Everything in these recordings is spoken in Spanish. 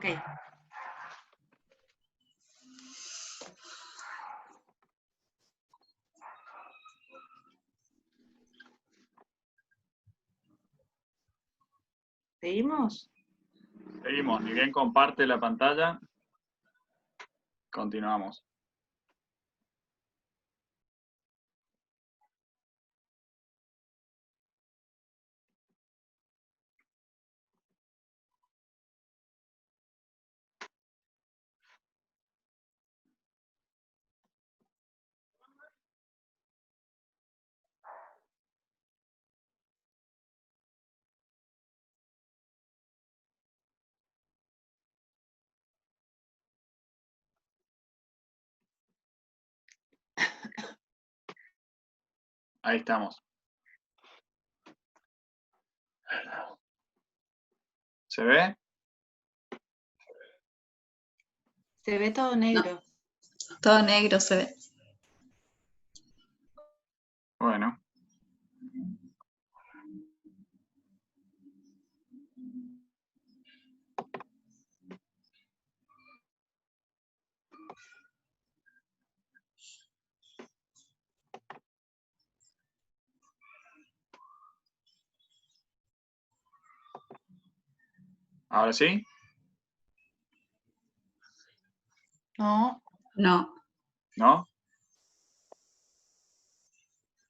Ok. ¿Seguimos? Seguimos, ni bien comparte la pantalla. Continuamos. Ahí estamos. ¿Se ve? Se ve todo negro. Todo negro se ve. Bueno. ¿Ahora sí? No. No. ¿No?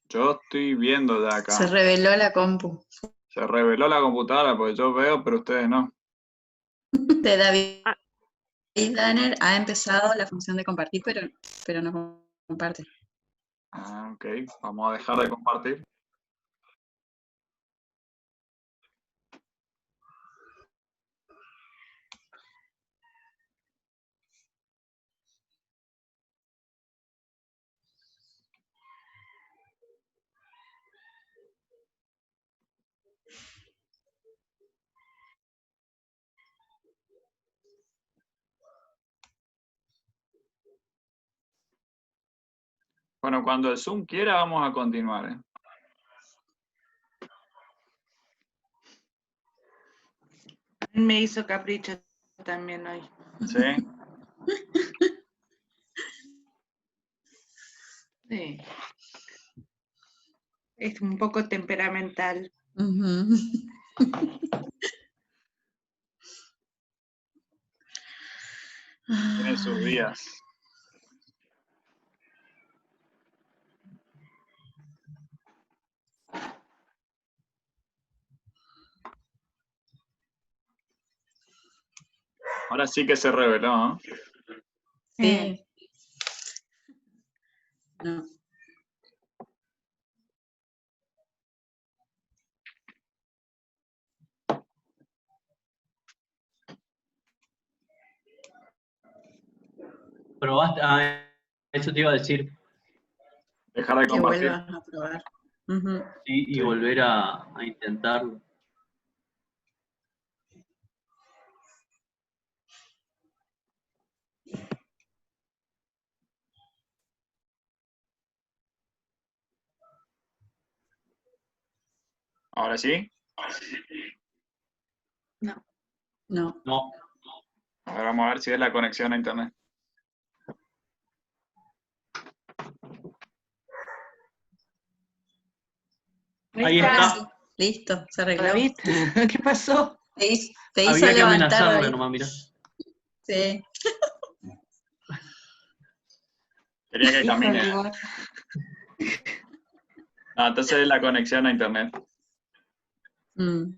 Yo estoy viendo de acá. Se reveló la compu. Se reveló la computadora porque yo veo, pero ustedes no. De David Danner ha empezado la función de compartir, pero no comparte. Ah, ok. Vamos a dejar de compartir. Bueno, cuando el Zoom quiera, vamos a continuar. Me hizo capricho también hoy. ¿Sí? Sí. Es un poco temperamental. Ujú. Tiene sus días. Ahora sí que se reveló, ¿no? Sí. No. Probaste, eso te iba a decir, Dejar de Que compartir. vuelvas a probar. Ujú. y Sí. volver a intentarlo. ¿Ahora sí? No. No. No, Ahora vamos a ver si es la conexión a internet. ahí está. Listo, se arregló. David, ¿qué pasó? Te hizo Había que levantar, amenazarle David. nomás, mira. Sí. Quería que Híjole, camine. igual. No, entonces es la conexión a internet. Mm.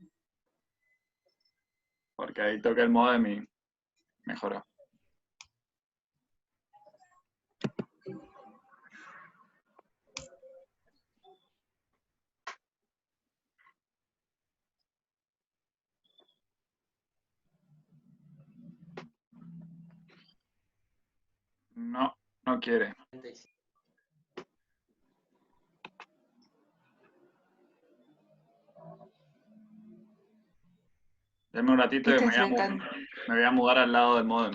Porque ahí toqué el modem y mejoró. No, no quiere. Denme un ratito ¿Qué que estás sacando? me voy a mudar al lado del modem.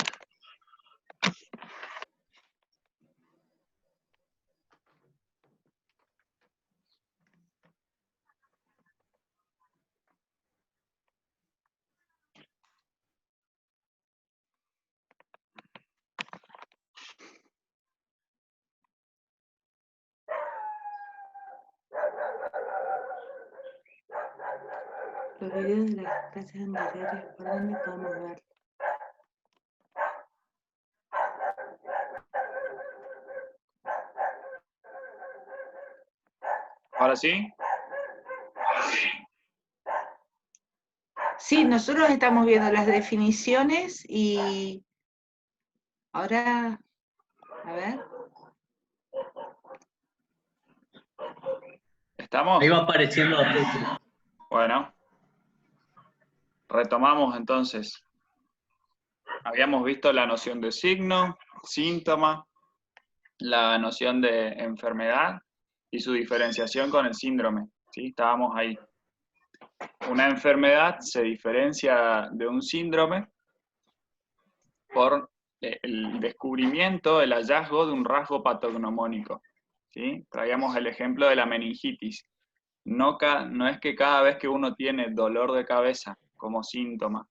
Los videos de las clases anteriores, ¿por dónde podemos ver? ¿Ahora sí? Sí, nosotros estamos viendo las definiciones y ahora, a ver. ¿Estamos? Ahí va apareciendo a poco. Bueno. Retomamos entonces. Habíamos visto la noción de signo, síntoma, la noción de enfermedad y su diferenciación con el síndrome. ¿Sí? Estábamos ahí. Una enfermedad se diferencia de un síndrome por el descubrimiento, el hallazgo de un rasgo patognomónico. ¿Sí? Traíamos el ejemplo de la meningitis. No es que cada vez que uno tiene dolor de cabeza como síntoma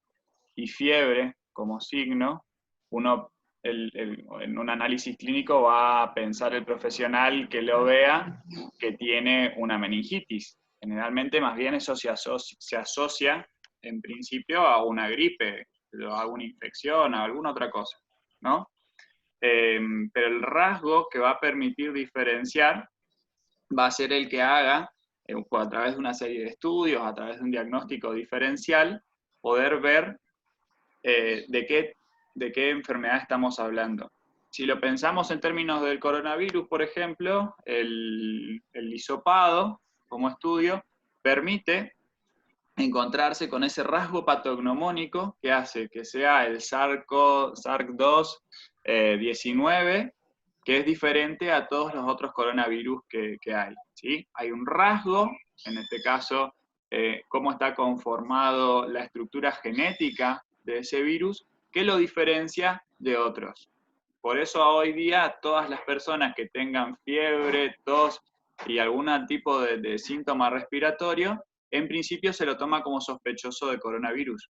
y fiebre como signo, uno en un análisis clínico va a pensar el profesional que lo vea que tiene una meningitis. Generalmente más bien eso se asocia en principio a una gripe, a una infección, a alguna otra cosa, ¿no? Pero el rasgo que va a permitir diferenciar va a ser el que haga, a través de una serie de estudios, a través de un diagnóstico diferencial, poder ver de qué enfermedad estamos hablando. Si lo pensamos en términos del coronavirus, por ejemplo, el hisopado como estudio permite encontrarse con ese rasgo patognomónico que hace que sea el SARS-CoV-2 19, que es diferente a todos los otros coronavirus que hay. ¿Sí? Hay un rasgo, en este caso, cómo está conformado la estructura genética de ese virus, que lo diferencia de otros. Por eso hoy día todas las personas que tengan fiebre, tos y algún tipo de síntoma respiratorio, en principio se lo toma como sospechoso de coronavirus,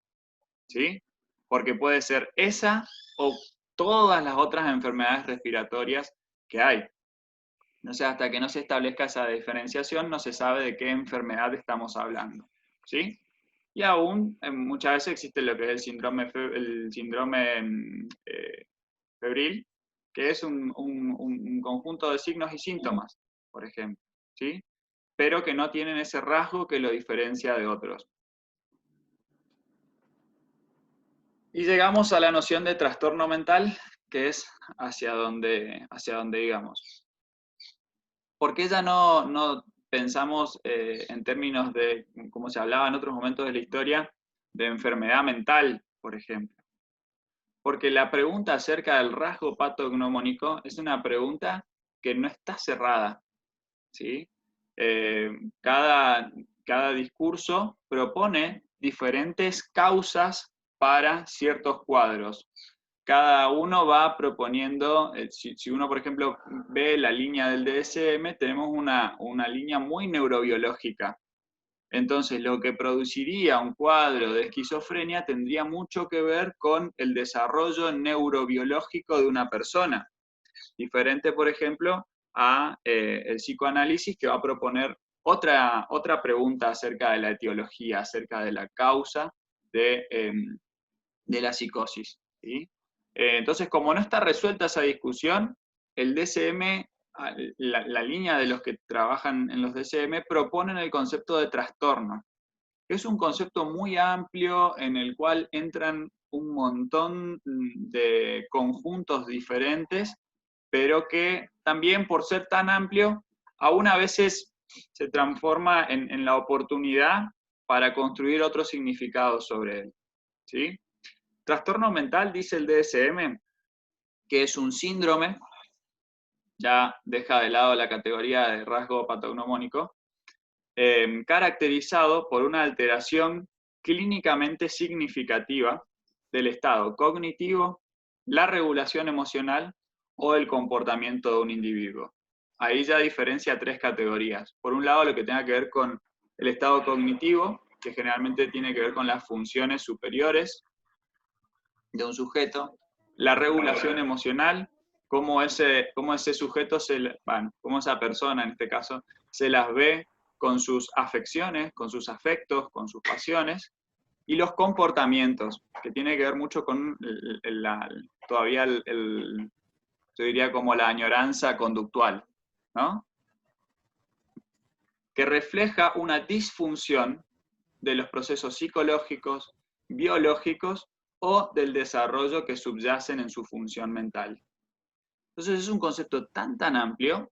¿sí? Porque puede ser esa o todas las otras enfermedades respiratorias que hay. No sé, hasta que no se establezca esa diferenciación, no se sabe de qué enfermedad estamos hablando, ¿sí? Y aún muchas veces existe lo que es el síndrome febril, que es un conjunto de signos y síntomas, por ejemplo, ¿sí? Pero que no tienen ese rasgo que lo diferencia de otros. Y llegamos a la noción de trastorno mental, que es hacia donde digamos. ¿Por qué ya no pensamos en términos de, como se hablaba en otros momentos de la historia, de enfermedad mental, por ejemplo? Porque la pregunta acerca del rasgo patognomónico es una pregunta que no está cerrada, ¿sí? Cada discurso propone diferentes causas para ciertos cuadros. Cada uno va proponiendo, si uno, por ejemplo, ve la línea del DSM, tenemos una línea muy neurobiológica. Entonces, lo que produciría un cuadro de esquizofrenia tendría mucho que ver con el desarrollo neurobiológico de una persona. Diferente, por ejemplo, a el psicoanálisis, que va a proponer otra pregunta acerca de la etiología, acerca de la causa de la psicosis, ¿sí? Entonces, como no está resuelta esa discusión, el DSM, la línea de los que trabajan en los DSM, proponen el concepto de trastorno, que es un concepto muy amplio en el cual entran un montón de conjuntos diferentes, pero que también por ser tan amplio, aún a veces se transforma en la oportunidad para construir otro significado sobre él, ¿sí? Trastorno mental, dice el DSM, que es un síndrome, ya deja de lado la categoría de rasgo patognomónico, caracterizado por una alteración clínicamente significativa del estado cognitivo, la regulación emocional o el comportamiento de un individuo. Ahí ya diferencia tres categorías. Por un lado, lo que tenga que ver con el estado cognitivo, que generalmente tiene que ver con las funciones superiores de un sujeto, la regulación emocional, cómo ese sujeto, cómo esa persona en este caso, se las ve con sus afecciones, con sus afectos, con sus pasiones, y los comportamientos, que tiene que ver mucho con yo diría como la añoranza conductual, ¿no? Que refleja una disfunción de los procesos psicológicos, biológicos o del desarrollo que subyacen en su función mental. Entonces es un concepto tan amplio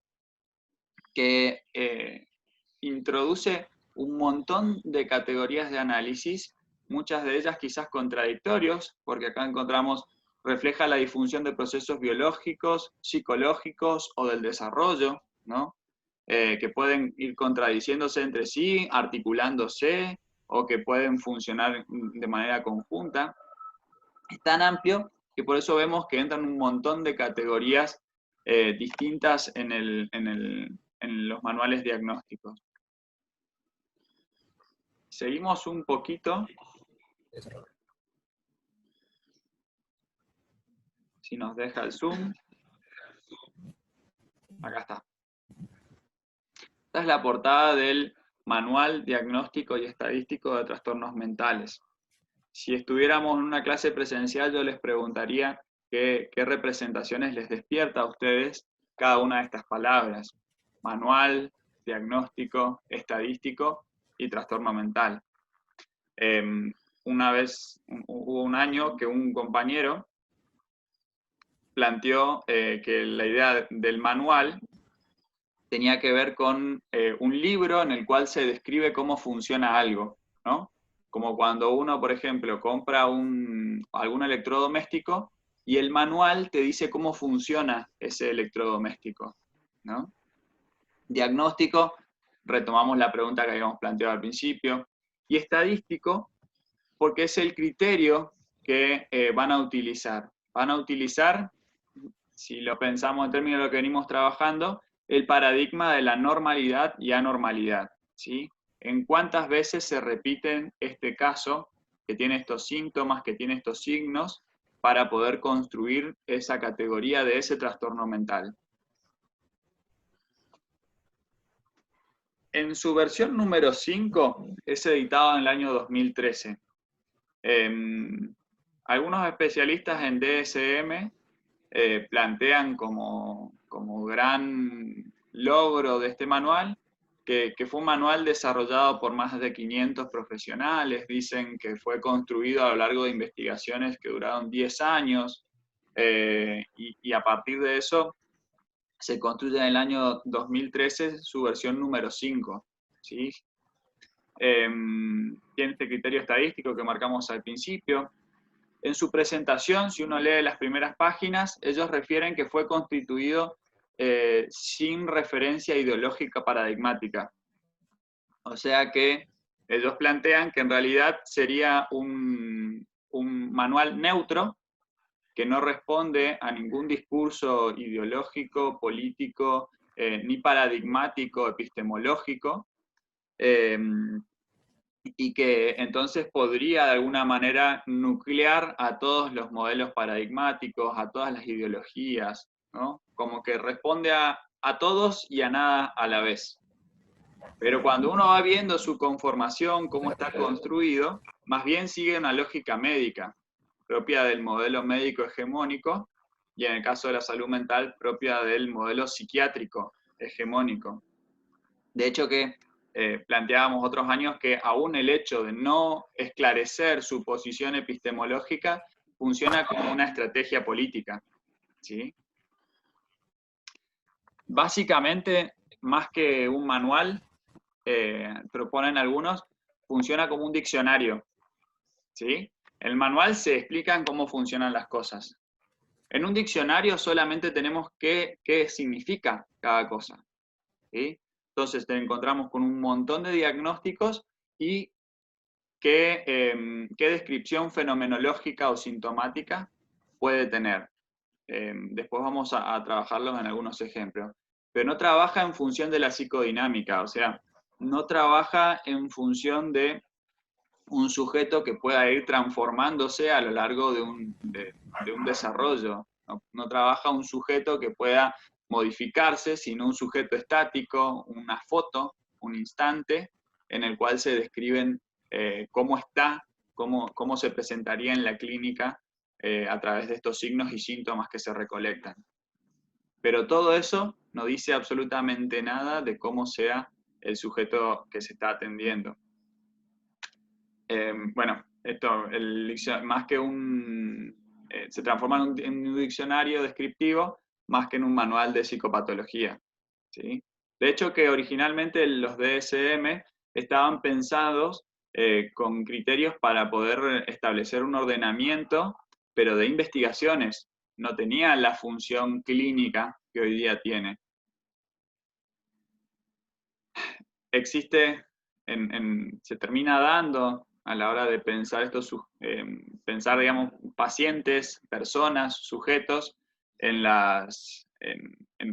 que introduce un montón de categorías de análisis, muchas de ellas quizás contradictorios, porque acá encontramos, refleja la disfunción de procesos biológicos, psicológicos o del desarrollo, ¿no? Que pueden ir contradiciéndose entre sí, articulándose, o que pueden funcionar de manera conjunta. Es tan amplio que por eso vemos que entran un montón de categorías distintas en los manuales diagnósticos. Seguimos un poquito. Si nos deja el zoom. Acá está. Esta es la portada del Manual Diagnóstico y Estadístico de Trastornos Mentales. Si estuviéramos en una clase presencial, yo les preguntaría qué representaciones les despierta a ustedes cada una de estas palabras. Manual, diagnóstico, estadístico y trastorno mental. Una vez, hubo un año que un compañero planteó que la idea del manual tenía que ver con un libro en el cual se describe cómo funciona algo, ¿no? Como cuando uno, por ejemplo, compra algún electrodoméstico y el manual te dice cómo funciona ese electrodoméstico, ¿no? Diagnóstico, retomamos la pregunta que habíamos planteado al principio, y estadístico, porque es el criterio que van a utilizar. Van a utilizar, si lo pensamos en términos de lo que venimos trabajando, el paradigma de la normalidad y anormalidad, ¿sí? En cuántas veces se repiten este caso, que tiene estos síntomas, que tiene estos signos, para poder construir esa categoría de ese trastorno mental. En su versión número 5, es editado en el año 2013. Algunos especialistas en DSM plantean como gran logro de este manual que fue un manual desarrollado por más de 500 profesionales. Dicen que fue construido a lo largo de investigaciones que duraron 10 años, y a partir de eso se construye en el año 2013 su versión número 5, ¿sí? Tiene este criterio estadístico que marcamos al principio. En su presentación, si uno lee las primeras páginas, ellos refieren que fue constituido sin referencia ideológica paradigmática. O sea que ellos plantean que en realidad sería un manual neutro, que no responde a ningún discurso ideológico, político, ni paradigmático, epistemológico, y que entonces podría de alguna manera nuclear a todos los modelos paradigmáticos, a todas las ideologías, ¿no? Como que responde a todos y a nada a la vez. Pero cuando uno va viendo su conformación, cómo está construido, más bien sigue una lógica médica, propia del modelo médico hegemónico, y en el caso de la salud mental, propia del modelo psiquiátrico hegemónico. De hecho que planteábamos otros años que aún el hecho de no esclarecer su posición epistemológica funciona como una estrategia política, ¿sí? Básicamente, más que un manual, proponen algunos, funciona como un diccionario, ¿sí? En el manual se explican cómo funcionan las cosas. En un diccionario solamente tenemos qué significa cada cosa, ¿sí? Entonces te encontramos con un montón de diagnósticos y qué descripción fenomenológica o sintomática puede tener. Después vamos a trabajarlos en algunos ejemplos. Pero no trabaja en función de la psicodinámica, o sea, no trabaja en función de un sujeto que pueda ir transformándose a lo largo de un desarrollo. No trabaja un sujeto que pueda modificarse, sino un sujeto estático, una foto, un instante en el cual se describen cómo está, cómo se presentaría en la clínica a través de estos signos y síntomas que se recolectan. Pero todo eso no dice absolutamente nada de cómo sea el sujeto que se está atendiendo. Bueno, esto, más que se transforma en un diccionario descriptivo más que en un manual de psicopatología, ¿sí? De hecho, que originalmente los DSM estaban pensados con criterios para poder establecer un ordenamiento, pero de investigaciones. No tenía la función clínica que hoy día tiene. Existe, se termina dando a la hora de pensar pensar, digamos, pacientes, personas, sujetos, en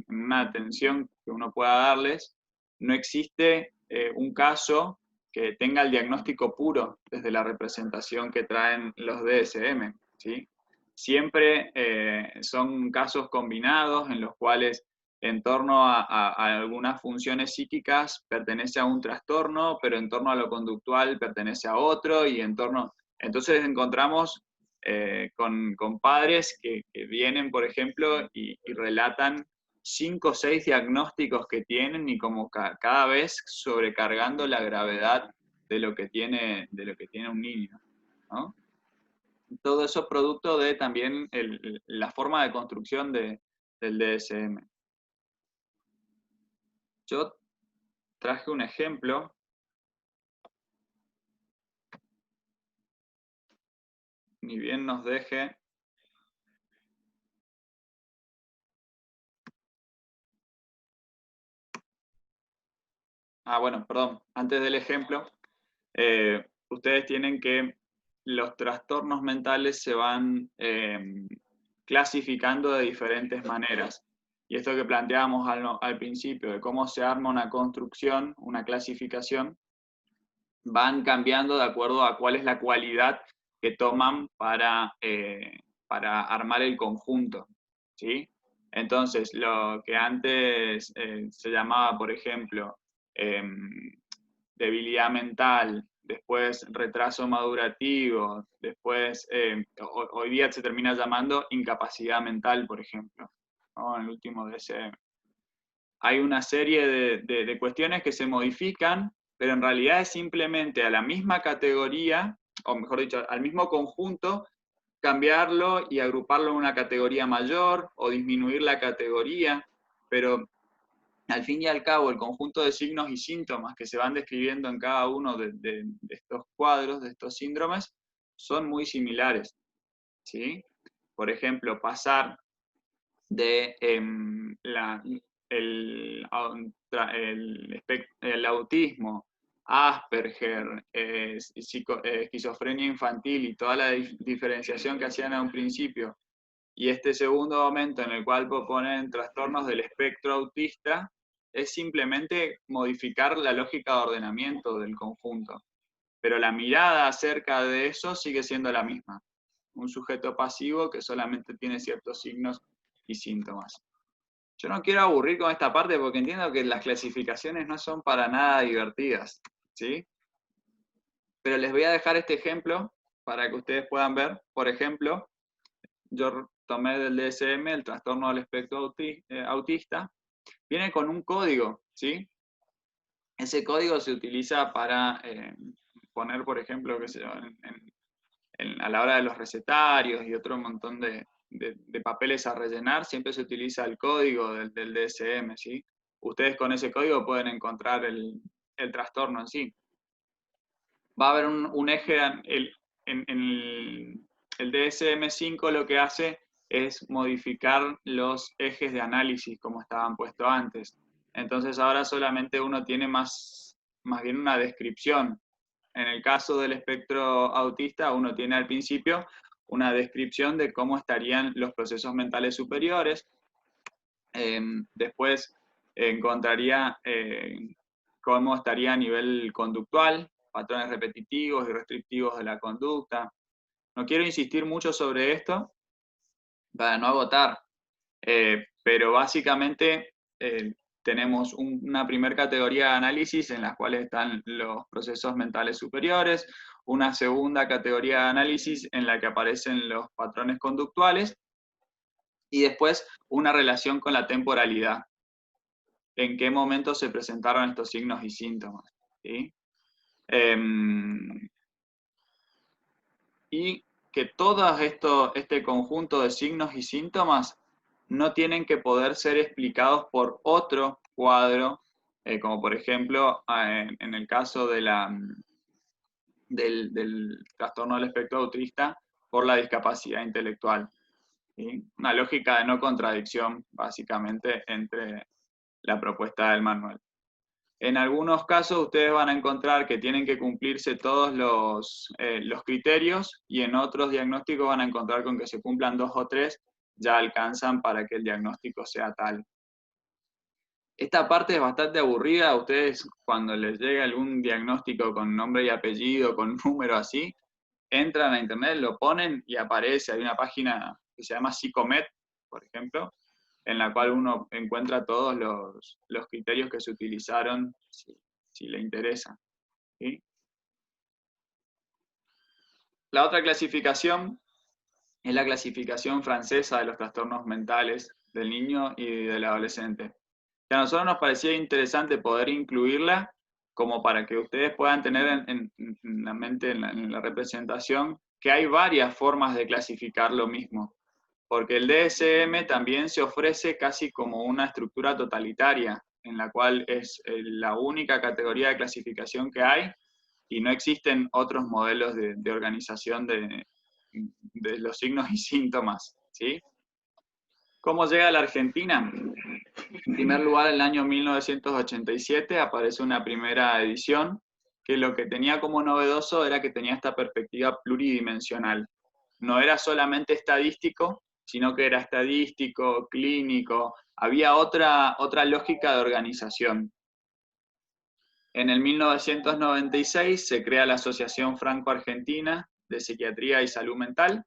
una atención que uno pueda darles. No existe un caso que tenga el diagnóstico puro desde la representación que traen los DSM, ¿sí? Siempre son casos combinados en los cuales en torno a algunas funciones psíquicas pertenece a un trastorno, pero en torno a lo conductual pertenece a otro, y entonces encontramos con padres que vienen, por ejemplo, y relatan 5 o 6 diagnósticos que tienen, y como cada vez sobrecargando la gravedad de lo que tiene un niño, ¿no? Todo eso es producto de también la forma de construcción del DSM. Yo traje un ejemplo. Ni bien nos deje. Bueno, perdón. Antes del ejemplo, ustedes tienen que los trastornos mentales se van clasificando de diferentes maneras. Y esto que planteábamos al principio, de cómo se arma una construcción, una clasificación, van cambiando de acuerdo a cuál es la cualidad que toman para armar el conjunto, ¿sí? Entonces, lo que antes se llamaba, por ejemplo, debilidad mental, después retraso madurativo, después, hoy día se termina llamando incapacidad mental, por ejemplo, ¿no? En el último DSM. Hay una serie de cuestiones que se modifican, pero en realidad es simplemente a la misma categoría, o mejor dicho, al mismo conjunto, cambiarlo y agruparlo en una categoría mayor o disminuir la categoría, pero al fin y al cabo el conjunto de signos y síntomas que se van describiendo en cada uno de estos cuadros, de estos síndromes, son muy similares, ¿sí? Por ejemplo, pasar de el autismo, Asperger, esquizofrenia infantil y toda la diferenciación que hacían a un principio, y este segundo momento en el cual proponen trastornos del espectro autista, es simplemente modificar la lógica de ordenamiento del conjunto. Pero la mirada acerca de eso sigue siendo la misma. Un sujeto pasivo que solamente tiene ciertos signos y síntomas. Yo no quiero aburrir con esta parte porque entiendo que las clasificaciones no son para nada divertidas, ¿sí? Pero les voy a dejar este ejemplo para que ustedes puedan ver. Por ejemplo, yo tomé del DSM el trastorno del espectro autista. Viene con un código, ¿sí? Ese código se utiliza para poner, por ejemplo, qué sé yo, a la hora de los recetarios y otro montón de papeles a rellenar, siempre se utiliza el código del DSM, ¿sí? Ustedes con ese código pueden encontrar el trastorno en sí. Va a haber un eje, el DSM-5 lo que hace es modificar los ejes de análisis como estaban puestos antes. Entonces ahora solamente uno tiene más bien una descripción. En el caso del espectro autista, uno tiene al principio una descripción de cómo estarían los procesos mentales superiores. Después encontraría cómo estaría a nivel conductual, patrones repetitivos y restrictivos de la conducta. No quiero insistir mucho sobre esto para no agotar, pero básicamente tenemos una primera categoría de análisis en las cuales están los procesos mentales superiores, una segunda categoría de análisis en la que aparecen los patrones conductuales, y después una relación con la temporalidad. ¿En qué momento se presentaron estos signos y síntomas? ¿Sí? Y que todo este conjunto de signos y síntomas no tienen que poder ser explicados por otro cuadro, como por ejemplo en el caso de del trastorno del espectro autista, por la discapacidad intelectual. ¿Sí? Una lógica de no contradicción, básicamente, entre la propuesta del manual. En algunos casos ustedes van a encontrar que tienen que cumplirse todos los criterios, y en otros diagnósticos van a encontrar con que se cumplan 2 o 3, ya alcanzan para que el diagnóstico sea tal. Esta parte es bastante aburrida. A ustedes, cuando les llega algún diagnóstico con nombre y apellido, con número así, entran a internet, lo ponen y aparece. Hay una página que se llama Psicomed, por ejemplo, en la cual uno encuentra todos los criterios que se utilizaron, si le interesa. ¿Sí? La otra clasificación es la clasificación francesa de los trastornos mentales del niño y del adolescente. A nosotros nos parecía interesante poder incluirla como para que ustedes puedan tener en la mente, en la representación, que hay varias formas de clasificar lo mismo. Porque el DSM también se ofrece casi como una estructura totalitaria, en la cual es la única categoría de clasificación que hay, y no existen otros modelos de organización de los signos y síntomas. ¿Sí? ¿Cómo llega a la Argentina? En primer lugar, en el año 1987 aparece una primera edición que lo que tenía como novedoso era que tenía esta perspectiva pluridimensional. No era solamente estadístico, sino que era estadístico, clínico, había otra lógica de organización. En el 1996 se crea la Asociación Franco-Argentina de Psiquiatría y Salud Mental,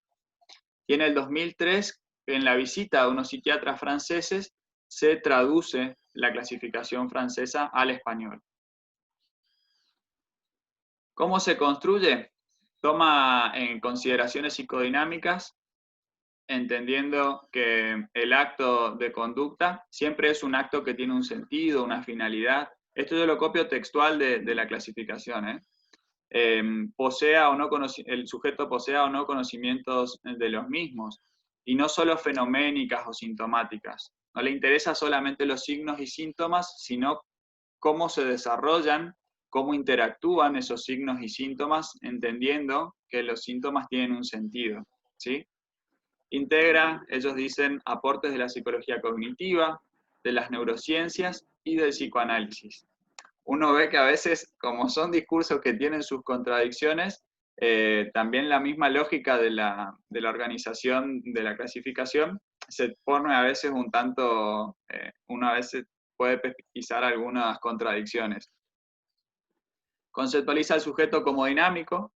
y en el 2003, en la visita de unos psiquiatras franceses, se traduce la clasificación francesa al español. ¿Cómo se construye? Toma en consideraciones psicodinámicas, entendiendo que el acto de conducta siempre es un acto que tiene un sentido, una finalidad. Esto yo lo copio textual de la clasificación. Posea o no el sujeto posea o no conocimientos de los mismos, y no solo fenoménicas o sintomáticas. No le interesa solamente los signos y síntomas, sino cómo se desarrollan, cómo interactúan esos signos y síntomas, entendiendo que los síntomas tienen un sentido. ¿Sí? Integra, ellos dicen, aportes de la psicología cognitiva, de las neurociencias y del psicoanálisis. Uno ve que a veces, como son discursos que tienen sus contradicciones, también la misma lógica de la organización de la clasificación se pone a veces un tanto, uno a veces puede pesquisar algunas contradicciones. Conceptualiza al sujeto como dinámico.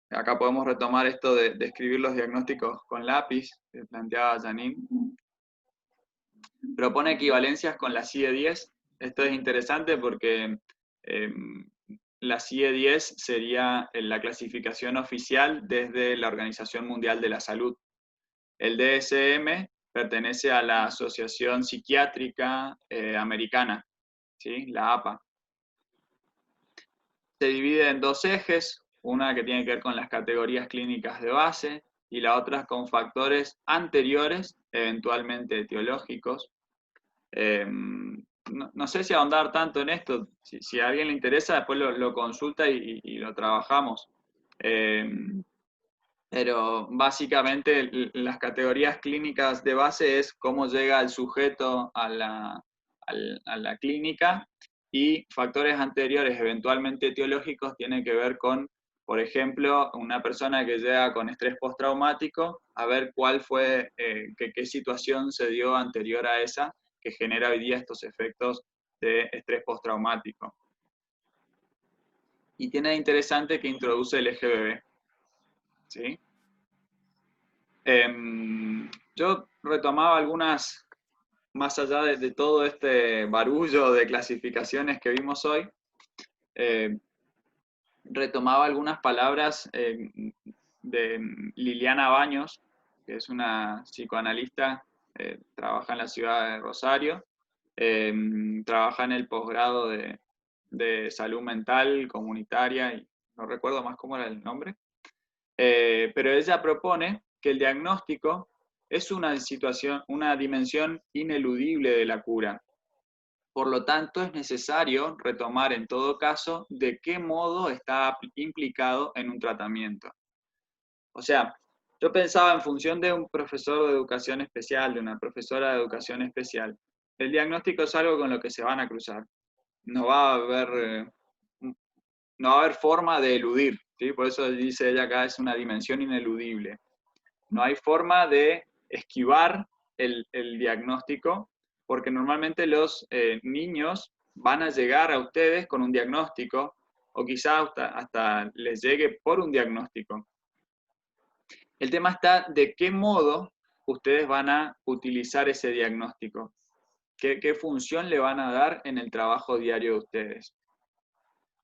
Acá podemos retomar esto de escribir los diagnósticos con lápiz, que planteaba Janine. Propone equivalencias con la CIE-10. Esto es interesante porque la CIE-10 sería la clasificación oficial desde la Organización Mundial de la Salud. El DSM pertenece a la Asociación Psiquiátrica Americana, ¿sí? La APA. Se divide en dos ejes, una que tiene que ver con las categorías clínicas de base y la otra con factores anteriores, eventualmente etiológicos. No sé si ahondar tanto en esto. Si a alguien le interesa, después lo consulta y lo trabajamos. Pero básicamente las categorías clínicas de base es cómo llega el sujeto a la clínica, y factores anteriores, eventualmente etiológicos, tienen que ver con, por ejemplo, una persona que llega con estrés postraumático, a ver cuál fue, qué situación se dio anterior a esa, que genera hoy día estos efectos de estrés postraumático. Y tiene de interesante que introduce el eje bebé. ¿Sí? Yo retomaba algunas más allá de todo este barullo de clasificaciones que vimos hoy, retomaba algunas palabras de Liliana Baños, que es una psicoanalista, trabaja en la ciudad de Rosario, trabaja en el posgrado de salud mental comunitaria, y no recuerdo más cómo era el nombre, pero ella propone que el diagnóstico es una dimensión ineludible de la cura. Por lo tanto, es necesario retomar en todo caso de qué modo está implicado en un tratamiento. O sea, yo pensaba en función de un profesor de educación especial, de una profesora de educación especial. El diagnóstico es algo con lo que se van a cruzar. No va a haber forma de eludir, ¿sí? Por eso dice ella acá, es una dimensión ineludible. No hay forma de esquivar el diagnóstico, porque normalmente los niños van a llegar a ustedes con un diagnóstico, o quizás hasta les llegue por un diagnóstico. El tema está de qué modo ustedes van a utilizar ese diagnóstico, qué función le van a dar en el trabajo diario de ustedes.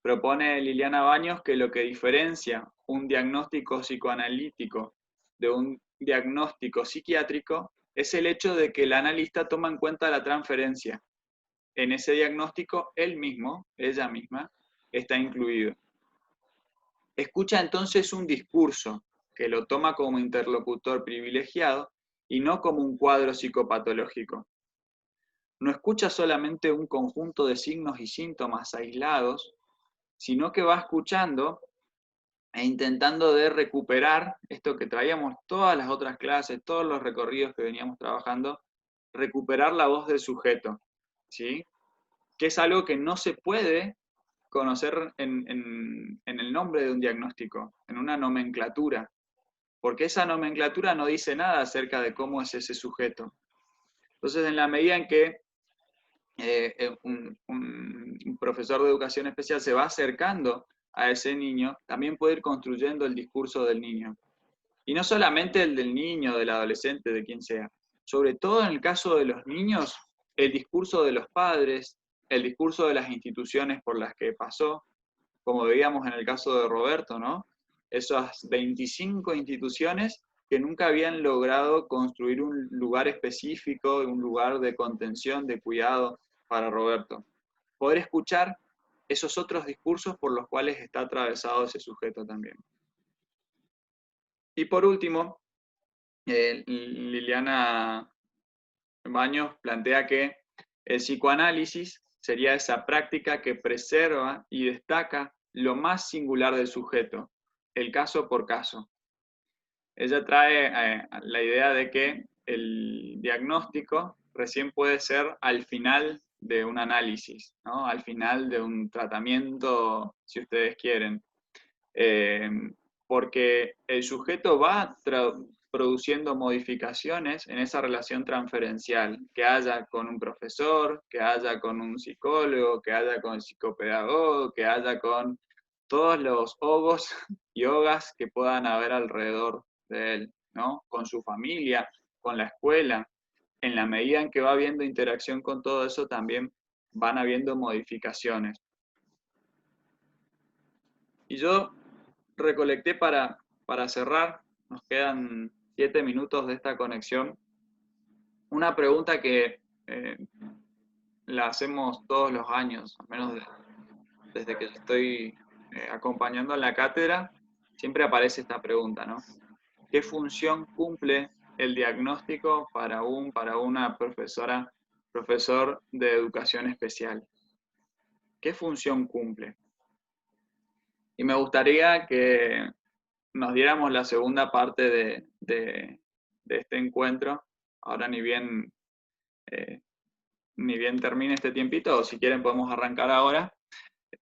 Propone Liliana Baños que lo que diferencia un diagnóstico psicoanalítico de un diagnóstico psiquiátrico es el hecho de que el analista toma en cuenta la transferencia. En ese diagnóstico, él mismo, ella misma, está incluido. Escucha entonces un discurso que lo toma como interlocutor privilegiado y no como un cuadro psicopatológico. No escucha solamente un conjunto de signos y síntomas aislados, sino que va escuchando e intentando de recuperar esto que traíamos todas las otras clases, todos los recorridos que veníamos trabajando, recuperar la voz del sujeto, ¿sí? Que es algo que no se puede conocer en el nombre de un diagnóstico, en una nomenclatura, porque esa nomenclatura no dice nada acerca de cómo es ese sujeto. Entonces, en la medida en que un profesor de educación especial se va acercando a ese niño, también puede ir construyendo el discurso del niño. Y no solamente el del niño, del adolescente, de quien sea. Sobre todo en el caso de los niños, el discurso de los padres, el discurso de las instituciones por las que pasó, como veíamos en el caso de Roberto, ¿no? Esas 25 instituciones que nunca habían logrado construir un lugar específico, un lugar de contención, de cuidado para Roberto. Poder escuchar esos otros discursos por los cuales está atravesado ese sujeto también. Y por último, Liliana Baños plantea que el psicoanálisis sería esa práctica que preserva y destaca lo más singular del sujeto, el caso por caso. Ella trae la idea de que el diagnóstico recién puede ser al final de un análisis, ¿no? Al final de un tratamiento, si ustedes quieren. Porque el sujeto va produciendo modificaciones en esa relación transferencial, que haya con un profesor, que haya con un psicólogo, que haya con el psicopedagogo, que haya con todos los hogos y hogas que puedan haber alrededor de él, ¿no? Con su familia, con la escuela. En la medida en que va habiendo interacción con todo eso, también van habiendo modificaciones. Y yo recolecté para cerrar, nos quedan 7 minutos de esta conexión, una pregunta que la hacemos todos los años, al menos desde que estoy acompañando en la cátedra, siempre aparece esta pregunta, ¿no? ¿Qué función cumple el diagnóstico para una profesor de educación especial? ¿Qué función cumple? Y me gustaría que nos diéramos la segunda parte de este encuentro. Ahora ni bien termine este tiempito, o si quieren podemos arrancar ahora,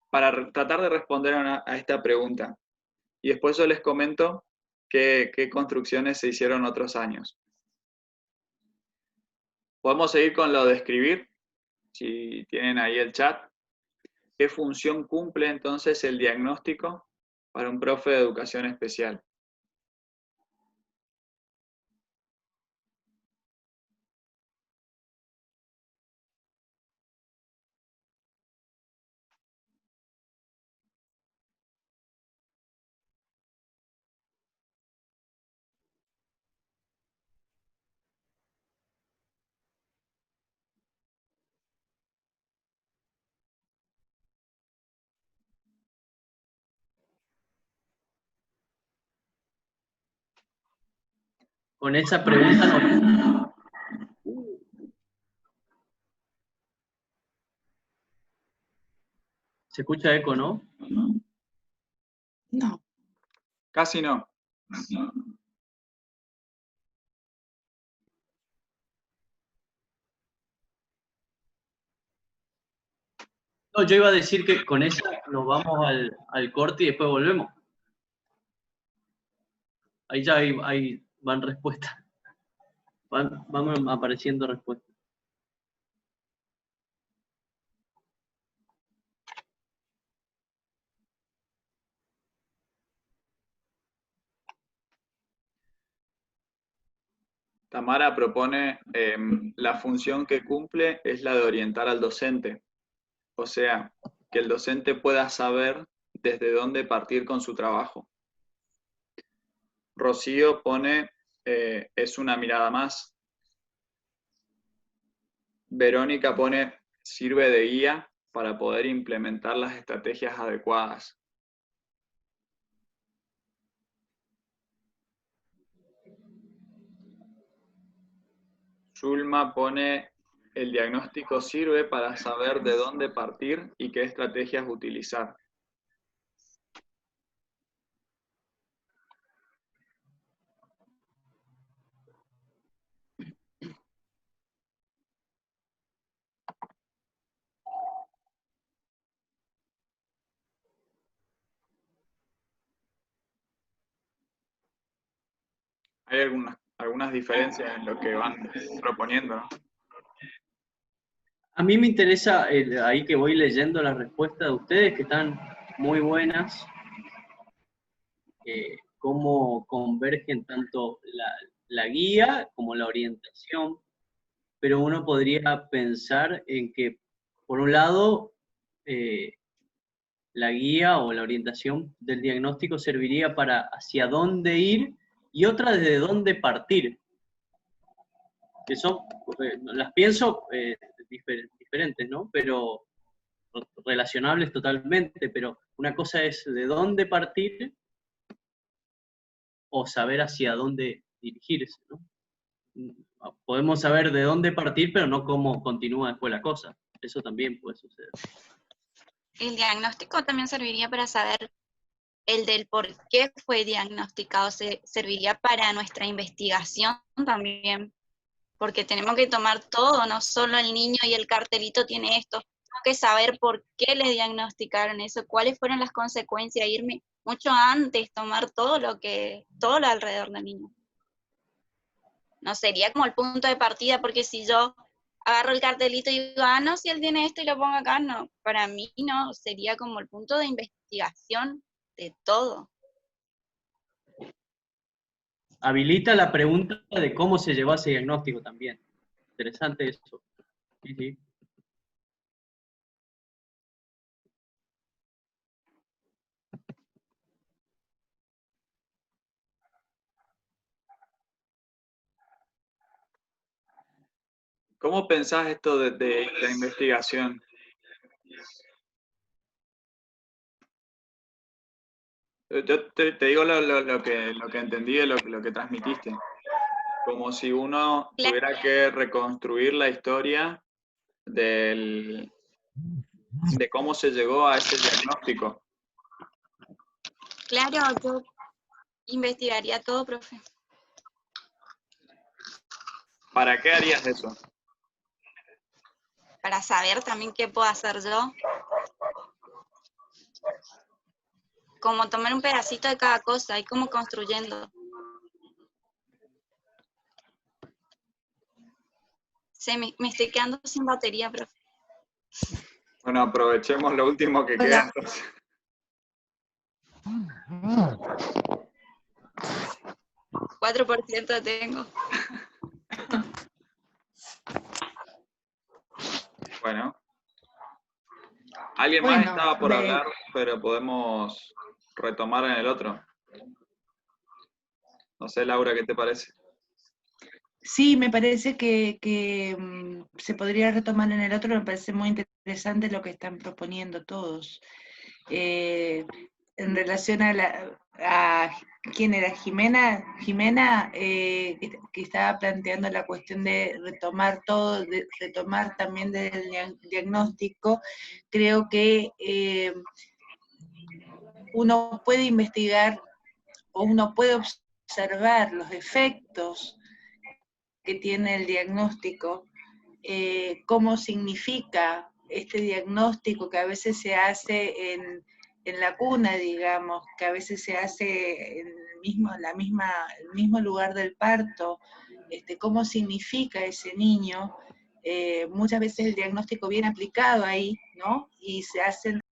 para tratar de responder a esta pregunta. Y después yo les comento qué construcciones se hicieron otros años. Podemos seguir con lo de escribir, si tienen ahí el chat. ¿Qué función cumple entonces el diagnóstico para un profe de educación especial? con esa pregunta no. Se escucha eco, ¿no? No. Casi no. No, yo iba a decir que con esa nos vamos al corte y después volvemos. Ahí ya ahí van respuestas. Van apareciendo respuestas. Tamara propone, la función que cumple es la de orientar al docente. O sea, que el docente pueda saber desde dónde partir con su trabajo. Rocío pone, es una mirada más. Verónica pone, sirve de guía para poder implementar las estrategias adecuadas. Zulma pone, el diagnóstico sirve para saber de dónde partir y qué estrategias utilizar. Hay algunas diferencias en lo que van proponiendo, ¿no? A mí me interesa, ahí que voy leyendo las respuestas de ustedes, que están muy buenas, cómo convergen tanto la guía como la orientación, pero uno podría pensar en que, por un lado, la guía o la orientación del diagnóstico serviría para hacia dónde ir y otra desde dónde partir, que son, las pienso diferentes, ¿no? Pero relacionables totalmente, pero una cosa es de dónde partir o saber hacia dónde dirigirse, ¿no? Podemos saber de dónde partir, pero no cómo continúa después la cosa. Eso también puede suceder. El diagnóstico también serviría para saber el del por qué fue diagnosticado, serviría para nuestra investigación también, porque tenemos que tomar todo, no solo el niño y el cartelito tiene esto, tengo que saber por qué le diagnosticaron eso, cuáles fueron las consecuencias, irme mucho antes, tomar todo lo alrededor del niño. No sería como el punto de partida, porque si yo agarro el cartelito y digo, ah, no, si él tiene esto y lo pongo acá, no, para mí no, sería como el punto de investigación de todo. Habilita la pregunta de cómo se llevó ese diagnóstico también. Interesante eso. Sí, sí. ¿Cómo pensás esto de la investigación? Yo te digo lo que entendí de lo que transmitiste. Como si uno tuviera que reconstruir la historia de cómo se llegó a ese diagnóstico. Claro, yo investigaría todo, profe. ¿Para qué harías eso? Para saber también qué puedo hacer yo. Como tomar un pedacito de cada cosa y como construyendo. Me estoy quedando sin batería, profe. Bueno, aprovechemos lo último que queda entonces. 4% tengo. Bueno. Alguien más estaba por hablar, pero podemos retomar en el otro. No sé, Laura, ¿qué te parece? Sí, me parece que se podría retomar en el otro, me parece muy interesante lo que están proponiendo todos. En relación a ¿quién era? Jimena, que estaba planteando la cuestión de retomar todo, de retomar también del diagnóstico. Creo que uno puede investigar o uno puede observar los efectos que tiene el diagnóstico, cómo significa este diagnóstico que a veces se hace en la cuna, digamos, que a veces se hace en el mismo lugar del parto, cómo significa ese niño. Muchas veces el diagnóstico viene aplicado ahí, ¿no? Y se hacen